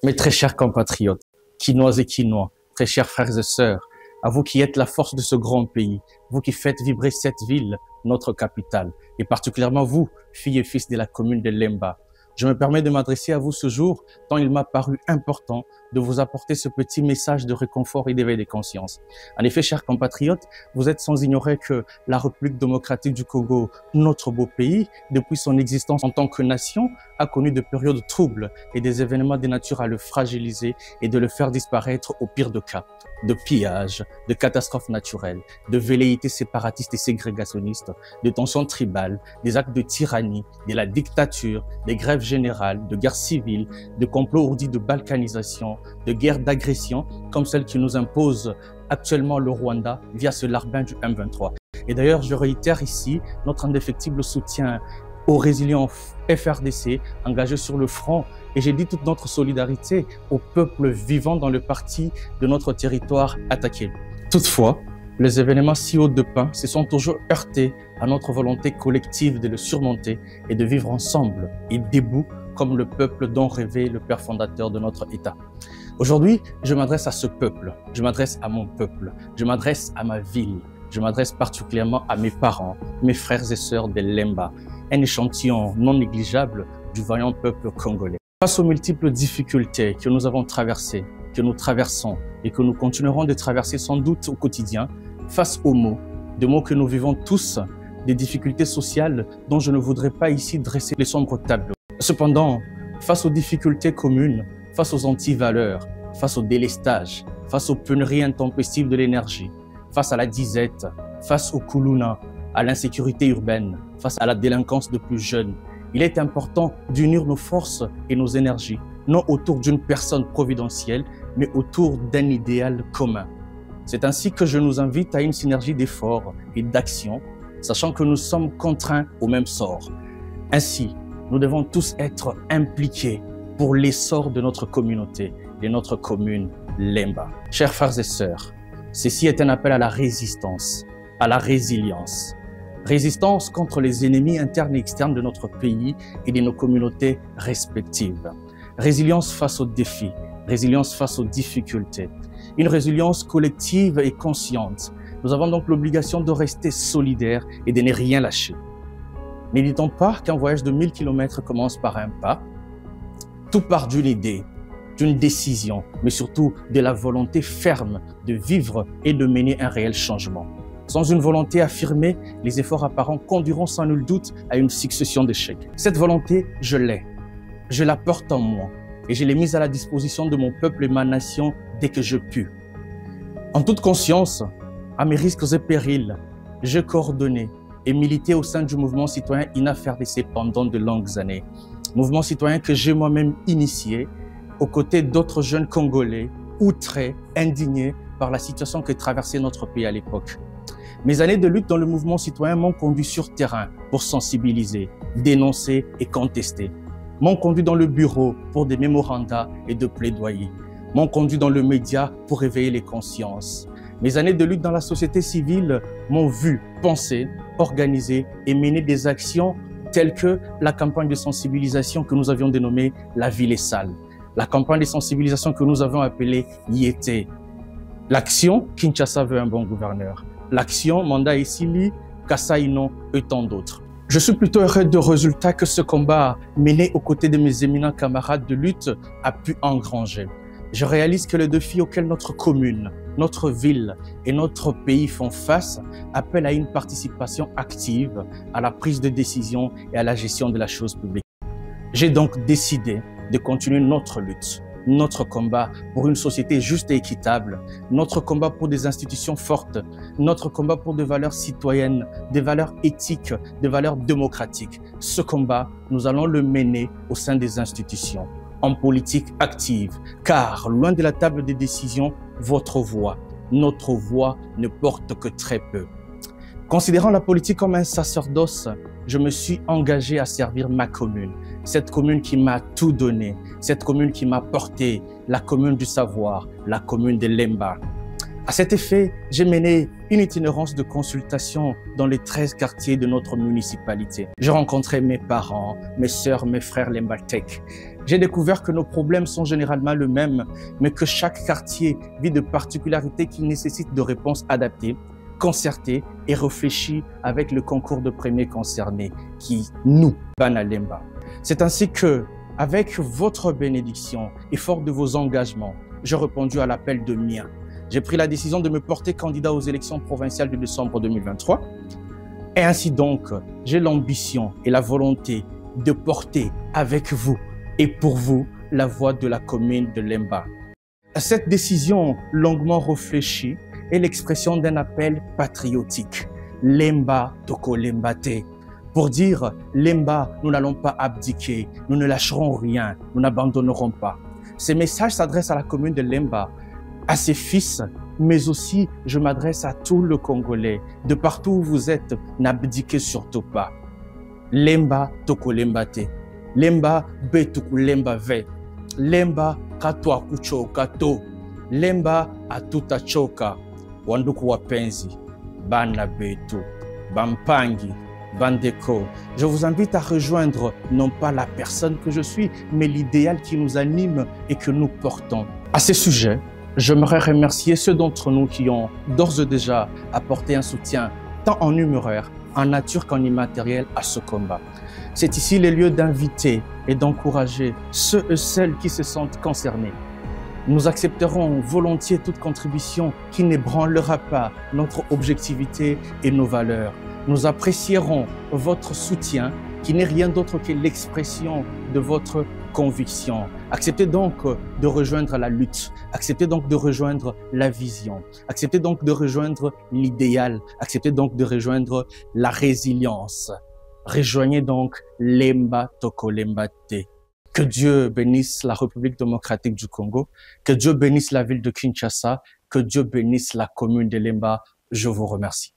Mes très chers compatriotes, Quinoises et Quinois, très chers frères et sœurs, à vous qui êtes la force de ce grand pays, vous qui faites vibrer cette ville, notre capitale, et particulièrement vous, filles et fils de la commune de Lemba. Je me permets de m'adresser à vous ce jour, tant il m'a paru important de vous apporter ce petit message de réconfort et d'éveil des consciences. En effet, chers compatriotes, vous êtes sans ignorer que la République démocratique du Congo, notre beau pays, depuis son existence en tant que nation, a connu de périodes troubles et des événements de nature à le fragiliser et de le faire disparaître au pire des cas. De pillages, de catastrophes naturelles, de velléités séparatistes et ségrégationnistes, de tensions tribales, des actes de tyrannie, de la dictature, des grèves générales, de guerres civiles, de complots ourdis de balkanisation, de guerres d'agression comme celle qui nous impose actuellement le Rwanda via ce larbin du M23. Et d'ailleurs, je réitère ici notre indéfectible soutien aux résilients FRDC engagés sur le front, et j'ai dit toute notre solidarité au peuple vivant dans le parti de notre territoire attaqué. Toutefois, les événements si hauts de pain se sont toujours heurtés à notre volonté collective de le surmonter et de vivre ensemble et debout comme le peuple dont rêvait le père fondateur de notre État. Aujourd'hui, je m'adresse à ce peuple, je m'adresse à mon peuple, je m'adresse à ma ville, je m'adresse particulièrement à mes parents, mes frères et sœurs de Lemba, un échantillon non négligeable du vaillant peuple congolais. Face aux multiples difficultés que nous avons traversées, que nous traversons et que nous continuerons de traverser sans doute au quotidien, face aux maux, des maux que nous vivons tous, des difficultés sociales dont je ne voudrais pas ici dresser les sombres tableaux. Cependant, face aux difficultés communes, face aux antivaleurs, face au délestage, face aux pénuries intempestives de l'énergie, face à la disette, face au koulouna, à l'insécurité urbaine, face à la délinquance de plus jeunes, il est important d'unir nos forces et nos énergies, non autour d'une personne providentielle, mais autour d'un idéal commun. C'est ainsi que je nous invite à une synergie d'efforts et d'actions, sachant que nous sommes contraints au même sort. Ainsi, nous devons tous être impliqués pour l'essor de notre communauté, de notre commune Lemba. Chers frères et sœurs, ceci est un appel à la résistance, à la résilience. Résistance contre les ennemis internes et externes de notre pays et de nos communautés respectives. Résilience face aux défis, résilience face aux difficultés. Une résilience collective et consciente. Nous avons donc l'obligation de rester solidaires et de ne rien lâcher. N'hésitons pas qu'un voyage de 1000 km commence par un pas. Tout part d'une idée, d'une décision, mais surtout de la volonté ferme de vivre et de mener un réel changement. Sans une volonté affirmée, les efforts apparents conduiront sans nul doute à une succession d'échecs. Cette volonté, je l'ai. Je la porte en moi et je l'ai mise à la disposition de mon peuple et ma nation dès que je pus. En toute conscience, à mes risques et périls, je coordonnais et militais au sein du mouvement citoyen INA-FRDC pendant de longues années. Mouvement citoyen que j'ai moi-même initié aux côtés d'autres jeunes Congolais, outrés, indignés par la situation que traversait notre pays à l'époque. Mes années de lutte dans le mouvement citoyen m'ont conduit sur terrain pour sensibiliser, dénoncer et contester. M'ont conduit dans le bureau pour des mémorandas et de plaidoyer. M'ont conduit dans le média pour éveiller les consciences. Mes années de lutte dans la société civile m'ont vu penser, organiser et mener des actions telles que la campagne de sensibilisation que nous avions dénommée « La ville est sale », la campagne de sensibilisation que nous avons appelée « Yété », l'action « Kinshasa veut un bon gouverneur », l'action Manda Esili, Kassaïno et tant d'autres. Je suis plutôt heureux du résultat que ce combat mené aux côtés de mes éminents camarades de lutte a pu engranger. Je réalise que les défis auxquels notre commune, notre ville et notre pays font face appellent à une participation active à la prise de décision et à la gestion de la chose publique. J'ai donc décidé de continuer notre lutte, notre combat pour une société juste et équitable, notre combat pour des institutions fortes, notre combat pour des valeurs citoyennes, des valeurs éthiques, des valeurs démocratiques. Ce combat, nous allons le mener au sein des institutions, en politique active, car loin de la table des décisions, votre voix, notre voix ne porte que très peu. Considérant la politique comme un sacerdoce, je me suis engagé à servir ma commune, cette commune qui m'a tout donné, cette commune qui m'a porté, la commune du savoir, la commune de Lemba. À cet effet, j'ai mené une itinérance de consultation dans les 13 quartiers de notre municipalité. J'ai rencontré mes parents, mes sœurs, mes frères Lembatech. J'ai découvert que nos problèmes sont généralement les mêmes, mais que chaque quartier vit de particularités qui nécessitent de réponses adaptées, concertées et réfléchies avec le concours de premiers concernés, qui nous, Bana Lemba. C'est ainsi que, avec votre bénédiction et fort de vos engagements, j'ai répondu à l'appel de mien. J'ai pris la décision de me porter candidat aux élections provinciales de décembre 2023. Et ainsi donc, j'ai l'ambition et la volonté de porter avec vous et pour vous la voix de la commune de Lemba. Cette décision longuement réfléchie est l'expression d'un appel patriotique. Lemba toko lembate. Pour dire, Lemba, nous n'allons pas abdiquer, nous ne lâcherons rien, nous n'abandonnerons pas. Ces messages s'adressent à la commune de Lemba, à ses fils, mais aussi je m'adresse à tout le Congolais. De partout où vous êtes, n'abdiquez surtout pas. Lemba toko lembate. Lemba betuku lemba ve. Lemba katwa kuchoka to. Lemba atuta choka. Wanduku wapenzi. Bana betu. Bampangi. Bandeko. Je vous invite à rejoindre non pas la personne que je suis, mais l'idéal qui nous anime et que nous portons. À ce sujet, j'aimerais remercier ceux d'entre nous qui ont d'ores et déjà apporté un soutien tant en numéraire, en nature qu'en immatériel à ce combat. C'est ici le lieu d'inviter et d'encourager ceux et celles qui se sentent concernés. Nous accepterons volontiers toute contribution qui n'ébranlera pas notre objectivité et nos valeurs. Nous apprécierons votre soutien qui n'est rien d'autre que l'expression de votre conviction. Acceptez donc de rejoindre la lutte. Acceptez donc de rejoindre la vision. Acceptez donc de rejoindre l'idéal. Acceptez donc de rejoindre la résilience. Rejoignez donc Lemba toko lembate. Que Dieu bénisse la République démocratique du Congo. Que Dieu bénisse la ville de Kinshasa. Que Dieu bénisse la commune de Lemba. Je vous remercie.